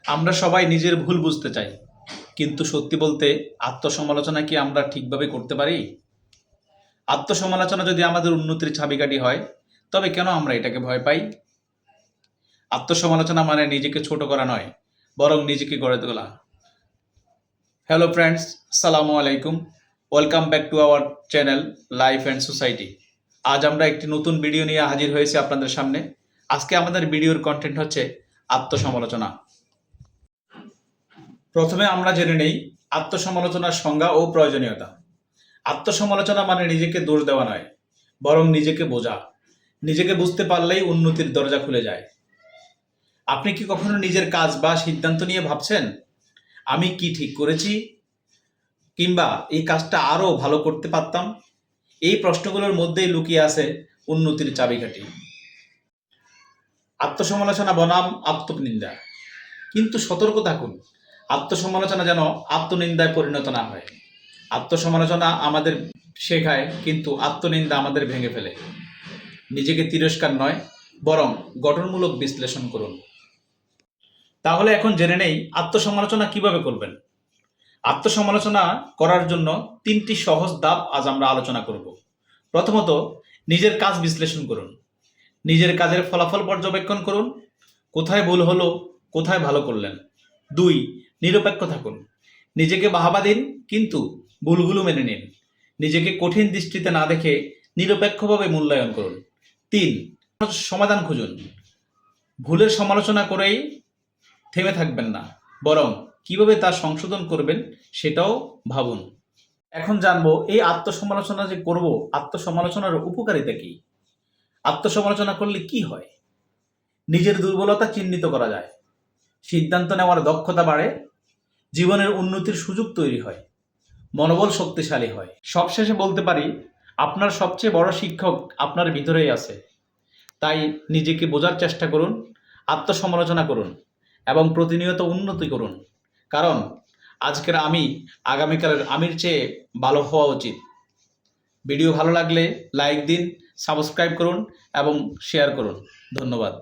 আমরা সবাই নিজের ভুল বুঝতে চাই, কিন্তু সত্যি বলতে আত্মসমালোচনা কি আমরা ঠিকভাবে করতে পারি? আত্মসমালোচনা যদি আমাদের উন্নতির চাবিকাঠি হয়, তবে কেন আমরা এটাকে ভয় পাই? আত্মসমালোচনা মানে নিজেকে ছোট করা নয়, বরং নিজেকে গড়ে তোলা। হ্যালো ফ্রেন্ডস, সালামু আলাইকুম। Welcome back to our channel life and society. আজ আমরা একটি নতুন ভিডিও নিয়ে হাজির হয়েছি আপনাদের সামনে। আজকে আমাদের ভিডিওর কন্টেন্ট হচ্ছে আত্মসমালোচনা। প্রথমে আমরা জেনে নেই আত্মসমালোচনার সংজ্ঞা ও প্রয়োজনীয়তা। আত্মসমালোচনা মানে নিজেকে দোষ দেওয়া নয়, বরং নিজেকে বোঝা। নিজেকে বুঝতে পারলেই উন্নতির দরজা খুলে যায়। আপনি কি কখনো নিজের কাজ বা সিদ্ধান্ত নিয়ে ভাবছেন, আমি কি ঠিক করেছি, কিংবা এই কাজটা আরও ভালো করতে পারতাম? এই প্রশ্নগুলোর মধ্যেই লুকিয়ে আছে উন্নতির চাবিকাঠি। আত্মসমালোচনা বনাম আত্মনিন্দা, কিন্তু সতর্ক থাকুন, আত্মসমালোচনা যেন আত্মনিন্দায় পরিণত না হয়। আত্মসমালোচনা আমাদের শেখায়, কিন্তু আত্মনিন্দা আমাদের ভেঙে ফেলে। নিজেকে তিরস্কার নয়, বরং গঠনমূলক বিশ্লেষণ করুন। তাহলে এখন জেনে নেই আত্মসমালোচনা কিভাবে করবেন। আত্মসমালোচনা করার জন্য 3টি সহজ ধাপ আজ আমরা আলোচনা করব। প্রথমত, নিজের কাজ বিশ্লেষণ করুন। নিজের কাজের ফলাফল পর্যবেক্ষণ করুন, কোথায় ভুল হলো, কোথায় ভালো করলেন। 2, নিরপেক্ষ থাকুন। নিজেকে বাহবা দিন, কিন্তু ভুলগুলো মেনে নিন। নিজেকে কঠিন দৃষ্টিতে না দেখে নিরপেক্ষভাবে মূল্যায়ন করুন। 3, সমাধান খুঁজুন। ভুলের সমালোচনা করেই থেমে থাকবেন না, বরং কিভাবে তা সংশোধন করবেন সেটাও ভাবুন। এখন জানবো এই আত্মসমালোচনা যে করব, আত্মসমালোচনার উপকারিতা কি? আত্মসমালোচনা করলে কি হয়? নিজের দুর্বলতা চিহ্নিত করা যায়, সিদ্ধান্ত নেওয়ার দক্ষতা বাড়ে, জীবনের উন্নতির সুযোগ তৈরি হয়, মনোবল শক্তিশালী হয়। সবশেষে বলতে পারি, আপনার সবচেয়ে বড় শিক্ষক আপনার ভিতরেই আছে। তাই নিজেকে বোঝার চেষ্টা করুন, আত্মসমালোচনা করুন এবং প্রতিনিয়ত উন্নতি করুন। কারণ আজকের আমি আগামীকালের আমির চেয়ে ভালো হওয়া উচিত। ভিডিও ভালো লাগলে লাইক দিন, সাবস্ক্রাইব করুন এবং শেয়ার করুন। ধন্যবাদ।